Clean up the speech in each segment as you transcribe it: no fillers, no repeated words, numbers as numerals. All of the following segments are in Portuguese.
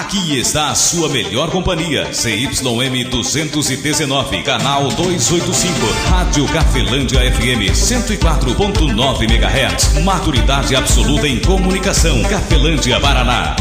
Aqui está a sua melhor companhia, CYM 219, canal 285, Rádio Cafelândia FM 104.9 MHz, maturidade absoluta em comunicação, Cafelândia, Paraná.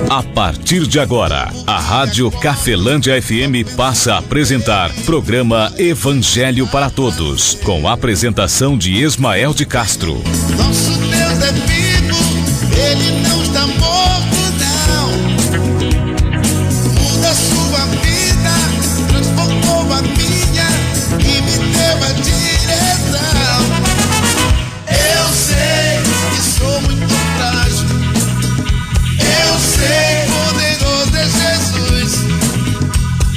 A partir de agora, a Rádio Cafelândia FM passa a apresentar programa Evangelho para Todos, com a apresentação de Ismael de Castro. Nosso Deus é vivo, Ele não está morto, não. Muda sua vida, transformou a minha e me deu a direção. Eu sei que sou muito frágil. Eu sei, poderoso é Jesus.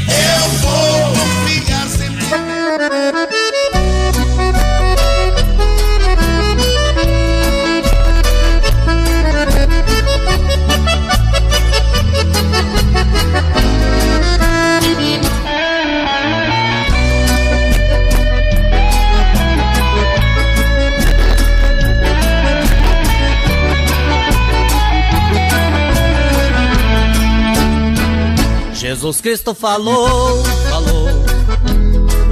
Eu vou confiar sempre. Jesus Cristo falou,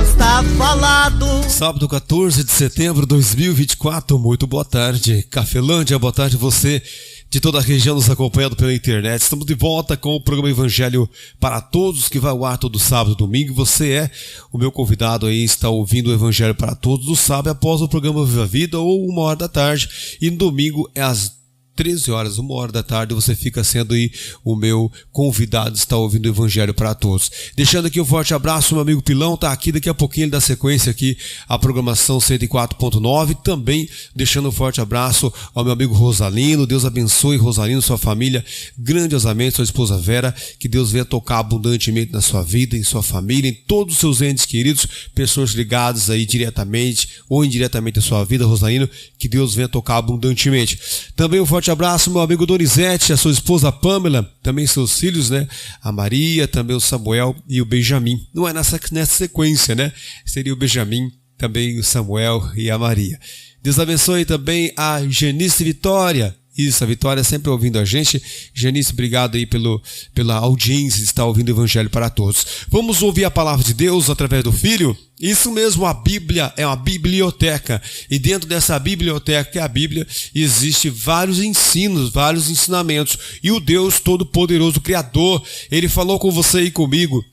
está falado. Sábado 14 de setembro de 2024, muito boa tarde, Cafelândia, boa tarde você de toda a região nos acompanhando pela internet. Estamos de volta com o programa Evangelho para Todos, que vai ao ar todo sábado e domingo. Você é o meu convidado aí, está ouvindo o Evangelho para Todos no sábado após o programa Viva a Vida ou 1h da tarde, e no domingo é às 13 horas, 1h da tarde, você fica sendo aí o meu convidado, está ouvindo o Evangelho para Todos. Deixando aqui um forte abraço, meu amigo Pilão, tá aqui, daqui a pouquinho ele dá sequência aqui a programação 104.9, também deixando um forte abraço ao meu amigo Rosalino. Deus abençoe Rosalino, sua família, grandiosamente, sua esposa Vera, que Deus venha tocar abundantemente na sua vida, em sua família, em todos os seus entes queridos, pessoas ligadas aí diretamente ou indiretamente à sua vida, Rosalino, que Deus venha tocar abundantemente. Também um forte abraço, meu amigo Donizete, a sua esposa Pamela, também seus filhos, né? A Maria, também o Samuel e o Benjamin. Não é nessa sequência, né? Seria o Benjamin, também o Samuel e a Maria. Deus abençoe também a Genice Vitória. Isso, a Vitória sempre ouvindo a gente. Genice, obrigado aí pela audiência de estar ouvindo o Evangelho para Todos. Vamos ouvir a palavra de Deus através do Filho? Isso mesmo, a Bíblia é uma biblioteca. E dentro dessa biblioteca, que é a Bíblia, existe vários ensinos, vários ensinamentos. E o Deus Todo-Poderoso, Criador, Ele falou com você e comigo,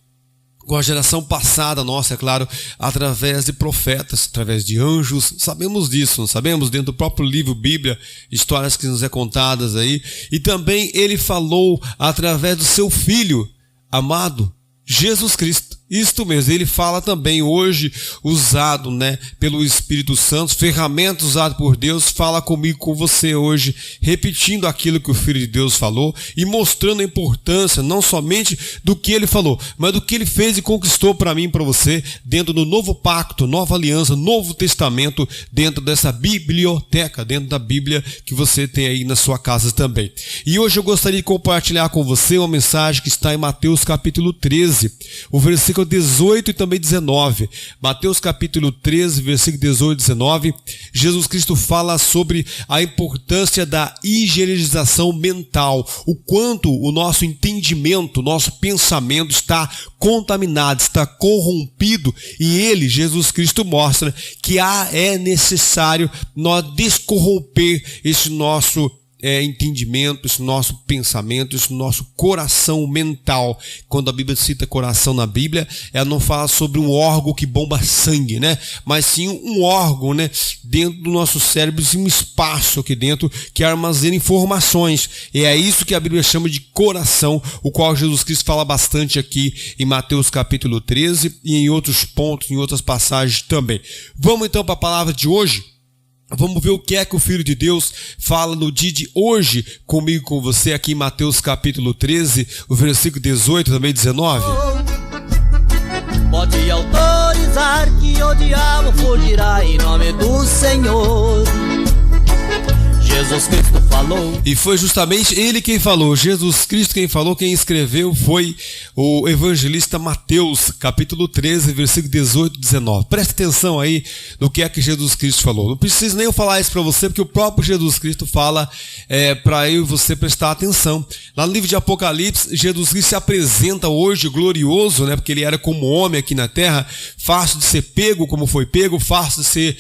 com a geração passada nossa, é claro, através de profetas, através de anjos. Sabemos disso, não sabemos? Dentro do próprio livro Bíblia, histórias que nos é contadas aí. E também ele falou através do seu Filho amado, Jesus Cristo. Isto mesmo, ele fala também hoje, usado, né, pelo Espírito Santo, ferramentas usadas por Deus, fala comigo, com você hoje, repetindo aquilo que o Filho de Deus falou e mostrando a importância, não somente do que ele falou, mas do que ele fez e conquistou para mim e para você, dentro do novo pacto, nova aliança, novo testamento, dentro dessa biblioteca, dentro da Bíblia que você tem aí na sua casa também. E hoje eu gostaria de compartilhar com você uma mensagem que está em Mateus capítulo 13, o versículo 18 e também 19. Mateus capítulo 13, versículo 18 e 19. Jesus Cristo fala sobre a importância da higienização mental, o quanto o nosso entendimento, nosso pensamento está contaminado, está corrompido, e ele, Jesus Cristo, mostra que é necessário nós descorromper esse nosso entendimento, esse nosso pensamento, esse nosso coração mental. Quando a Bíblia cita coração na Bíblia, ela não fala sobre um órgão que bomba sangue, né? Mas sim um órgão, né, dentro do nosso cérebro, um espaço aqui dentro que armazena informações. E é isso que a Bíblia chama de coração, o qual Jesus Cristo fala bastante aqui em Mateus capítulo 13 e em outros pontos, em outras passagens também. Vamos então para a palavra de hoje. Vamos ver o que é que o Filho de Deus fala no dia de hoje comigo e com você aqui em Mateus capítulo 13, o versículo 18 também 19. Pode autorizar que o diabo fugirá em nome do Senhor. Jesus Cristo falou. E foi justamente ele quem falou, Jesus Cristo quem falou, quem escreveu foi o evangelista Mateus, capítulo 13, versículo 18 e 19. Presta atenção aí no que é que Jesus Cristo falou. Não preciso nem eu falar isso para você, porque o próprio Jesus Cristo fala para eu e você prestar atenção. Lá no livro de Apocalipse, Jesus Cristo se apresenta hoje glorioso, né? Porque ele era como homem aqui na terra, fácil de ser pego como foi pego, fácil de ser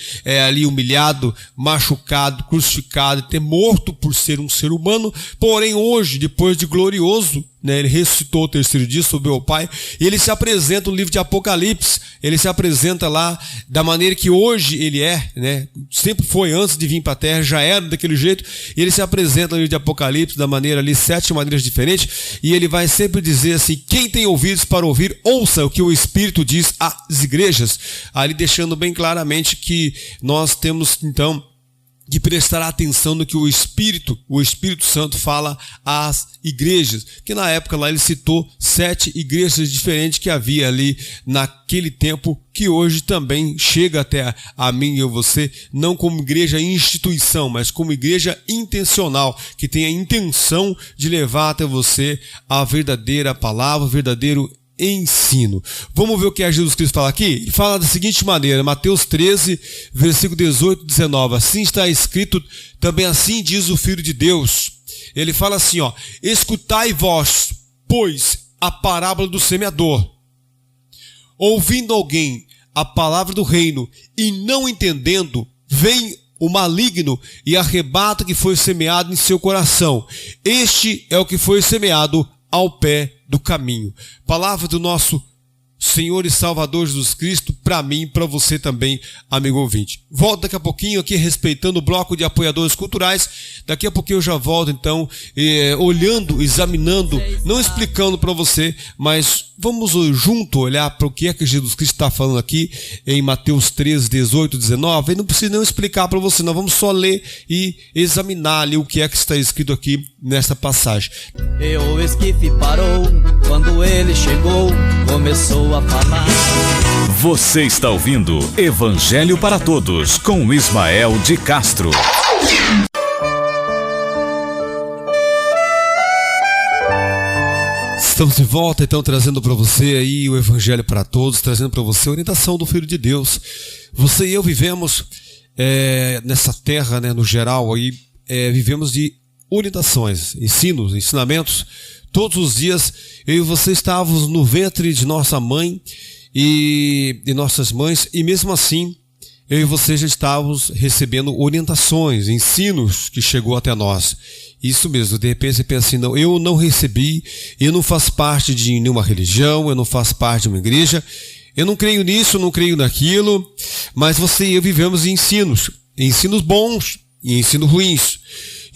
ali humilhado, machucado, crucificado, ter morto por ser um ser humano, porém hoje, depois de glorioso, né, ele ressuscitou o terceiro dia, subiu ao Pai, e ele se apresenta no livro de Apocalipse, ele se apresenta lá da maneira que hoje ele é, né, sempre foi antes de vir para a terra, já era daquele jeito, e ele se apresenta no livro de Apocalipse da maneira ali, 7 maneiras diferentes, e ele vai sempre dizer assim, quem tem ouvidos para ouvir, ouça o que o Espírito diz às igrejas, ali deixando bem claramente que nós temos então de prestar atenção no que o Espírito Santo fala às igrejas, que na época lá ele citou 7 igrejas diferentes que havia ali naquele tempo, que hoje também chega até a mim e a você, não como igreja instituição, mas como igreja intencional, que tem a intenção de levar até você a verdadeira palavra, o verdadeiro ensino. Vamos ver o que Jesus Cristo fala aqui? Ele fala da seguinte maneira, Mateus 13, versículo 18 e 19. Assim está escrito, também assim diz o Filho de Deus. Ele fala assim, ó, escutai vós, pois, a parábola do semeador. Ouvindo alguém a palavra do reino e não entendendo, vem o maligno e arrebata o que foi semeado em seu coração. Este é o que foi semeado ao pé do caminho. Palavra do nosso Senhor e Salvador Jesus Cristo, para mim e para você também, amigo ouvinte. Volto daqui a pouquinho aqui, respeitando o bloco de apoiadores culturais. Daqui a pouquinho eu já volto, então, olhando, examinando, não explicando para você, mas vamos junto olhar para o que é que Jesus Cristo está falando aqui em Mateus 13, 18, 19. Eu não preciso nem explicar para você, nós vamos só ler e examinar ali o que é que está escrito aqui nessa passagem. E o esquife parou, quando ele chegou, começou a falar. Você está ouvindo Evangelho para Todos, com Ismael de Castro. Estamos de volta, então, trazendo para você aí o Evangelho para Todos, trazendo para você a orientação do Filho de Deus. Você e eu vivemos nessa terra, né, no geral, aí, vivemos de orientações, ensinos, ensinamentos. Todos os dias, eu e você estávamos no ventre de nossa mãe e de nossas mães, e mesmo assim, eu e você já estávamos recebendo orientações, ensinos que chegou até nós. Isso mesmo, de repente você pensa assim, não, eu não recebi, eu não faço parte de nenhuma religião, eu não faço parte de uma igreja, eu não creio nisso, eu não creio naquilo, mas você e eu vivemos ensinos bons e ensinos ruins.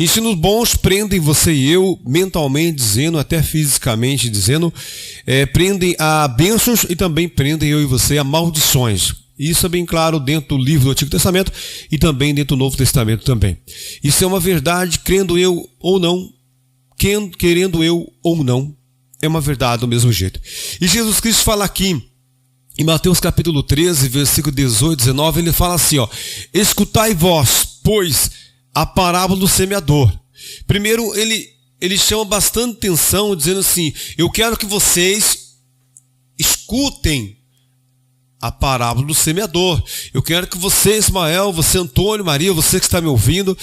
Ensinos bons prendem você e eu, mentalmente dizendo, até fisicamente dizendo, prendem a bênçãos e também prendem eu e você a maldições. Isso é bem claro dentro do livro do Antigo Testamento e também dentro do Novo Testamento também. Isso é uma verdade, crendo eu ou não, querendo eu ou não, é uma verdade do mesmo jeito. E Jesus Cristo fala aqui, em Mateus capítulo 13, versículo 18 e 19, ele fala assim, ó, escutai vós, pois, a parábola do semeador. Primeiro, ele chama bastante atenção, dizendo assim, eu quero que vocês escutem a parábola do semeador. Eu quero que você, Ismael, você, Antônio, Maria, você que está me ouvindo,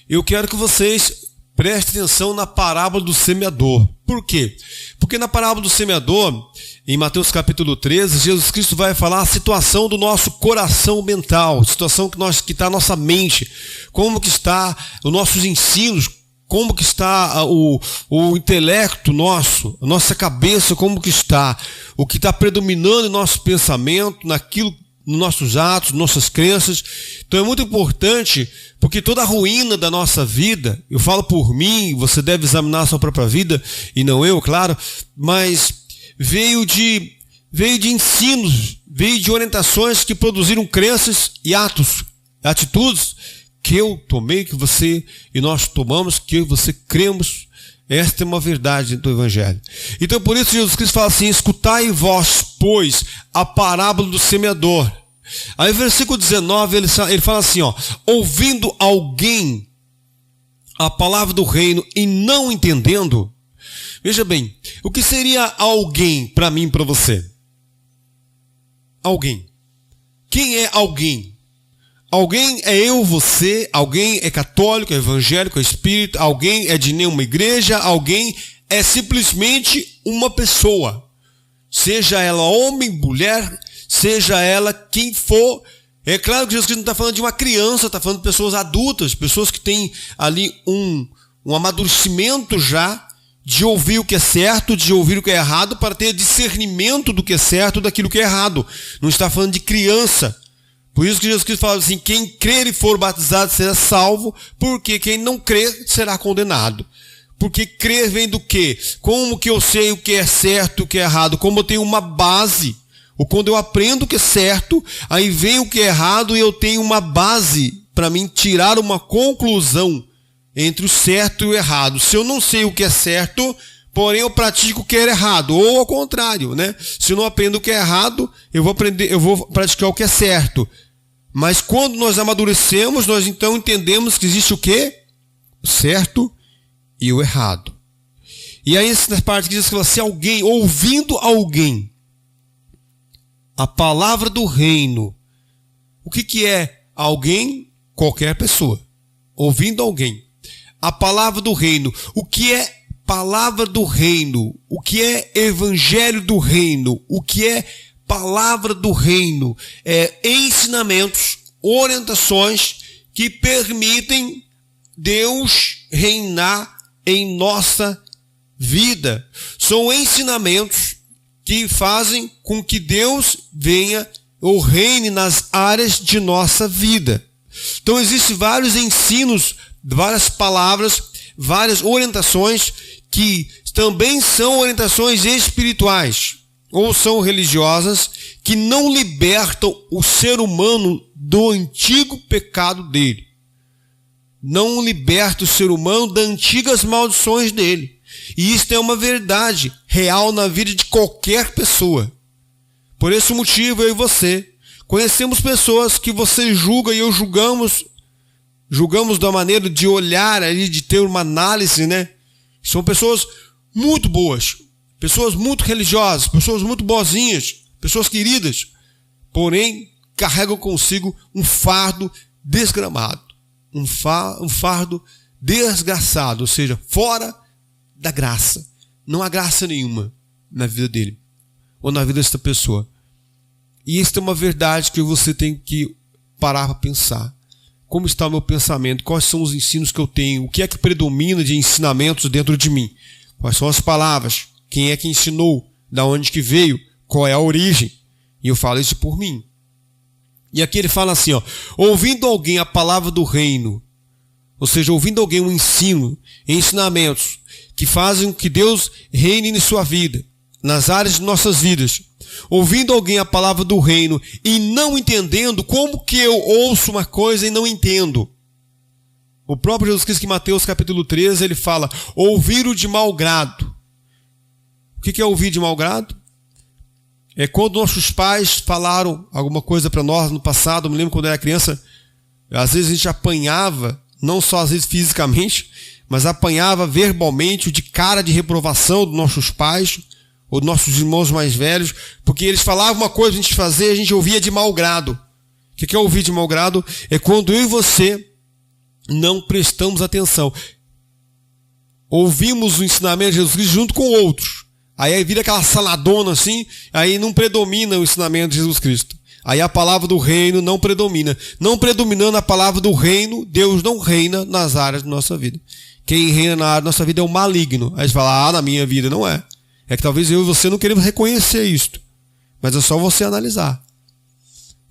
eu quero que vocês prestem atenção na parábola do semeador. Por quê? Porque na parábola do semeador, em Mateus capítulo 13, Jesus Cristo vai falar a situação do nosso coração mental, situação que está a nossa mente, como que está os nossos ensinos, como que está o intelecto nosso, a nossa cabeça, como que está, o que está predominando em nosso pensamento, naquilo, nos nossos atos, nossas crenças. Então é muito importante, porque toda a ruína da nossa vida, eu falo por mim, você deve examinar a sua própria vida, e não eu, claro, mas veio de ensinos, veio de orientações que produziram crenças e atos, atitudes que eu tomei, que você e nós tomamos, que eu e você cremos. Esta é uma verdade do Evangelho. Então por isso Jesus Cristo fala assim: escutai vós, pois, a parábola do semeador. Aí versículo 19 ele fala assim, ó: ouvindo alguém a palavra do reino e não entendendo. Veja bem, o que seria alguém para mim e para você? Alguém. Quem é alguém? Alguém é eu, você, alguém é católico, é evangélico, é espírita, alguém é de nenhuma igreja, alguém é simplesmente uma pessoa. Seja ela homem, mulher, seja ela quem for. É claro que Jesus Cristo não está falando de uma criança, está falando de pessoas adultas, pessoas que têm ali um amadurecimento já de ouvir o que é certo, de ouvir o que é errado, para ter discernimento do que é certo, daquilo que é errado. Não está falando de criança. Por isso que Jesus Cristo fala assim: quem crer e for batizado será salvo, porque quem não crer será condenado. Porque crer vem do quê? Como que eu sei o que é certo e o que é errado? Como eu tenho uma base. Ou quando eu aprendo o que é certo, aí vem o que é errado e eu tenho uma base para mim tirar uma conclusão entre o certo e o errado. Se eu não sei o que é certo, porém eu pratico o que é errado, ou ao contrário, né? Se eu não aprendo o que é errado, eu vou praticar o que é certo. Mas quando nós amadurecemos, nós então entendemos que existe o quê? O certo e o errado. E aí essa parte que diz que se alguém, ouvindo alguém a palavra do reino. O que é alguém? Qualquer pessoa. Ouvindo alguém. A palavra do reino. O que é palavra do reino? O que é evangelho do reino? O que é palavra do reino? É ensinamentos, orientações que permitem Deus reinar em nossa vida. São ensinamentos que fazem com que Deus venha ou reine nas áreas de nossa vida. Então existem vários ensinos, várias palavras, várias orientações que também são orientações espirituais ou são religiosas, que não libertam o ser humano do antigo pecado dele. Não liberta o ser humano das antigas maldições dele. E isso é uma verdade real na vida de qualquer pessoa. Por esse motivo, eu e você conhecemos pessoas que você julga e eu julgamos da maneira de olhar ali, de ter uma análise, né? São pessoas muito boas, pessoas muito religiosas, pessoas muito boazinhas, pessoas queridas, porém carregam consigo um fardo desgramado, um fardo desgraçado, ou seja, fora da graça. Não há graça nenhuma na vida dele ou na vida desta pessoa. E esta é uma verdade que você tem que parar para pensar. Como está o meu pensamento? Quais são os ensinos que eu tenho? O que é que predomina de ensinamentos dentro de mim? Quais são as palavras? Quem é que ensinou? Da onde que veio? Qual é a origem? E eu falo isso por mim. E aqui ele fala assim, ó: ouvindo alguém a palavra do reino, ou seja, ouvindo alguém um ensino, ensinamentos que fazem que Deus reine em sua vida, nas áreas de nossas vidas. Ouvindo alguém a palavra do reino e não entendendo, como que eu ouço uma coisa e não entendo? O próprio Jesus Cristo, em Mateus capítulo 13, ele fala: ouvir-o de mau grado. O que é ouvir de mau grado? É quando nossos pais falaram alguma coisa para nós no passado. Eu me lembro quando eu era criança, às vezes a gente apanhava, não só às vezes fisicamente, mas apanhava verbalmente, de cara de reprovação dos nossos pais ou dos nossos irmãos mais velhos, porque eles falavam uma coisa a gente fazer, a gente ouvia de mau grado. O que é ouvir de mau grado? É quando eu e você não prestamos atenção. Ouvimos o ensinamento de Jesus Cristo junto com outros. Aí vira aquela saladona assim, aí não predomina o ensinamento de Jesus Cristo. Aí a palavra do reino não predomina. Não predominando a palavra do reino, Deus não reina nas áreas da nossa vida. Quem reina na área da nossa vida é o maligno. Aí você fala: na minha vida não é. É que talvez eu e você não queremos reconhecer isto. Mas é só você analisar.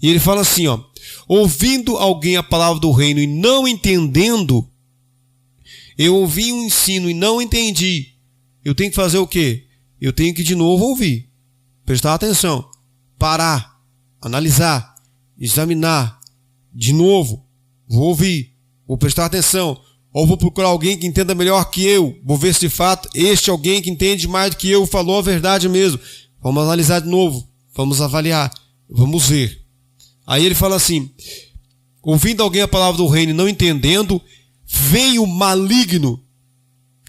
E ele fala assim, ó: ouvindo alguém a palavra do reino e não entendendo, eu ouvi um ensino e não entendi. Eu tenho que fazer o quê? Eu tenho que de novo ouvir. Prestar atenção. Parar. Analisar. Examinar. De novo. Vou ouvir. vou prestar atenção, ou vou procurar alguém que entenda melhor que eu, vou ver se de fato este alguém que entende mais do que eu falou a verdade mesmo. Vamos analisar de novo, vamos avaliar, vamos ver. Aí ele fala assim: ouvindo alguém a palavra do reino e não entendendo, vem o maligno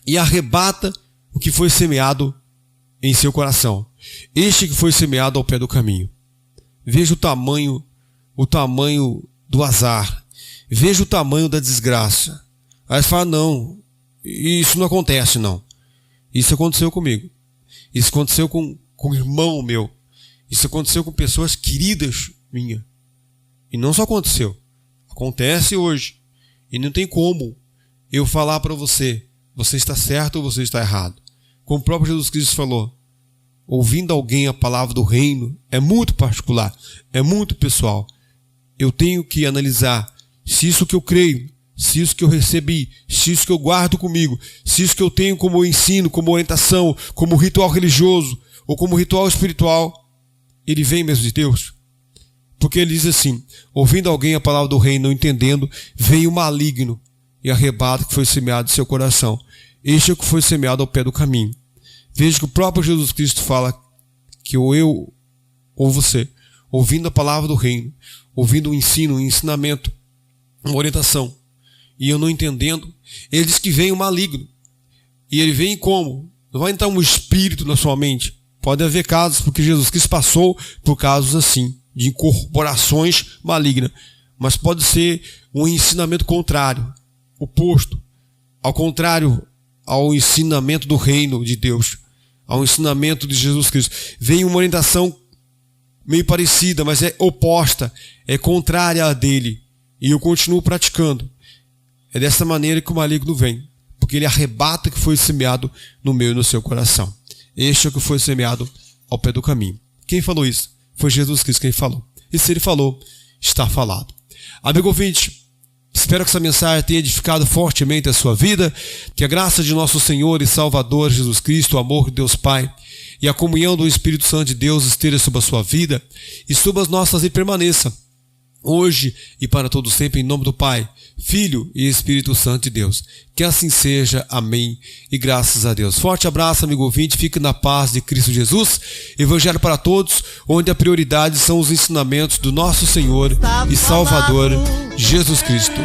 e arrebata o que foi semeado em seu coração. Este que foi semeado ao pé do caminho. Veja o tamanho do azar. Veja o tamanho da desgraça. Aí você fala: não, isso não acontece, não. Isso aconteceu comigo. Isso aconteceu com um irmão meu. Isso aconteceu com pessoas queridas minhas. E não só aconteceu. Acontece hoje. E não tem como eu falar para você está certo ou você está errado. Como o próprio Jesus Cristo falou, ouvindo alguém a palavra do reino é muito particular, é muito pessoal. Eu tenho que analisar se isso que eu creio, se isso que eu recebi, se isso que eu guardo comigo, se isso que eu tenho como ensino, como orientação, como ritual religioso ou como ritual espiritual, ele vem mesmo de Deus. Porque ele diz assim: ouvindo alguém a palavra do reino, não entendendo, vem o maligno e arrebata o que foi semeado em seu coração. Este é o que foi semeado ao pé do caminho. Veja que o próprio Jesus Cristo fala que ou eu ou você, ouvindo a palavra do reino, ouvindo um ensino, um ensinamento, uma orientação, e eu não entendendo, ele diz que vem o maligno. E ele vem como? Não vai entrar um espírito na sua mente. Pode haver casos, porque Jesus Cristo passou por casos assim, de incorporações malignas. Mas pode ser um ensinamento contrário, oposto, ao contrário ao ensinamento do reino de Deus, ao ensinamento de Jesus Cristo. Vem uma orientação meio parecida, mas é oposta, é contrária à dele. E eu continuo praticando. É dessa maneira que o maligno vem, porque ele arrebata o que foi semeado no meu e no seu coração. Este é o que foi semeado ao pé do caminho. Quem falou isso? Foi Jesus Cristo quem falou. E se ele falou, está falado. Amigo ouvinte, espero que essa mensagem tenha edificado fortemente a sua vida, que a graça de nosso Senhor e Salvador Jesus Cristo, o amor de Deus Pai e a comunhão do Espírito Santo de Deus esteja sobre a sua vida e sobre as nossas e permaneça hoje e para todo sempre, em nome do Pai, Filho e Espírito Santo de Deus. Que assim seja. Amém. E graças a Deus. Forte abraço, amigo ouvinte. Fique na paz de Cristo Jesus. Evangelho para todos, onde a prioridade são os ensinamentos do nosso Senhor e Salvador Jesus Cristo.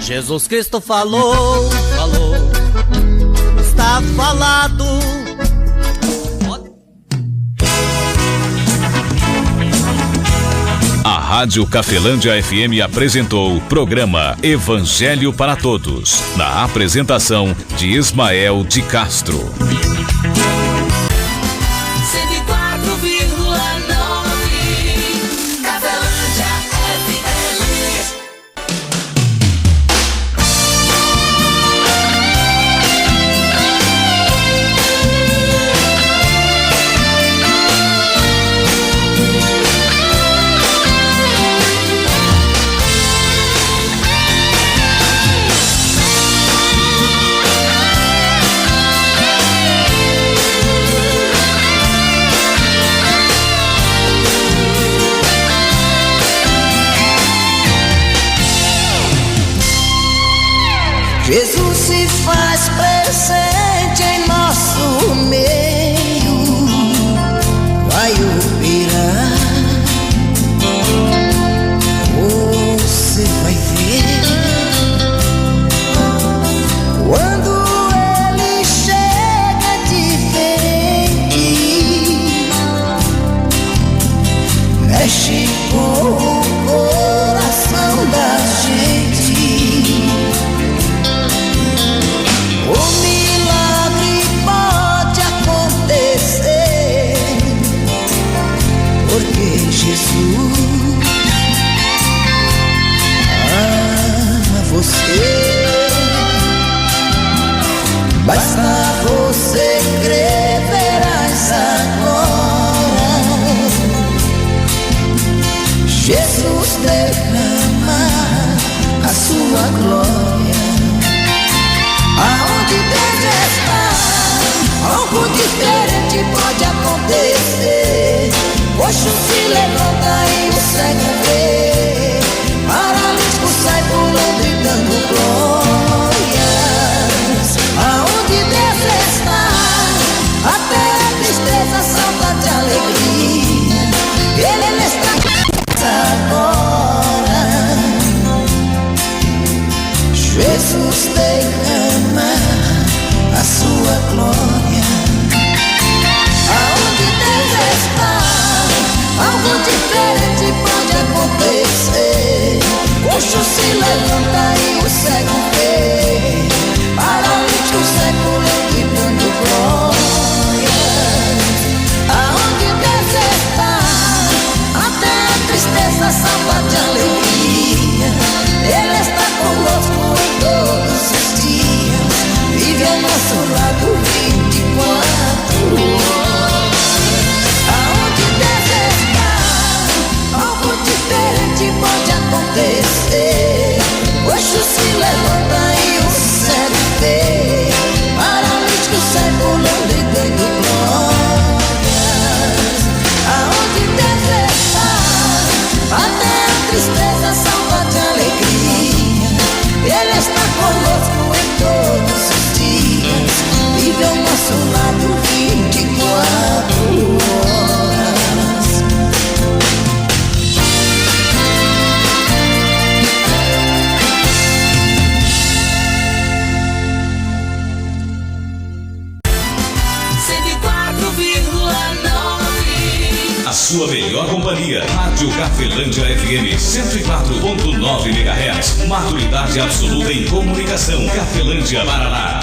Jesus Cristo falou, está falado. A Rádio Cafelândia FM apresentou o programa Evangelho para Todos, na apresentação de Ismael de Castro. 104,9 Cafelândia FM. Jesus se faz presente em nosso meio, vai operar. Você vai ver quando ele chega diferente, mexe com o coração da gente. O milagre pode acontecer, porque Jesus ama você. Basta você crer, verás agora Jesus derrama a sua glória. Aonde Deus coxo se levanta e o cego vê, paralítico sai pulando e dando glórias. Aonde Deus está, até a tristeza salta de alegria. Ele está agora. Jesus derrama a sua glória. Aonde Deus está, algo diferente pode acontecer. Coxo se levanta e o cego vê, paralítico sai pulando e dando glórias. Aonde Deus está, até a tristeza salva de alegria. Ele está conosco em todos os dias, vive ao nosso lado 24 horas. Aonde Deus está, algo diferente pode acontecer. Coxo se levanta e o cego vê, paralítico sai pulando e dando glórias. Aonde Deus está, até a tristeza salva de alegria. Ele está conosco em todos os dias, vive ao nosso lado 24 horas. A sua melhor companhia, Rádio Cafelândia FM 104.9 MHz. Maturidade absoluta em comunicação. Cafelândia, Paraná.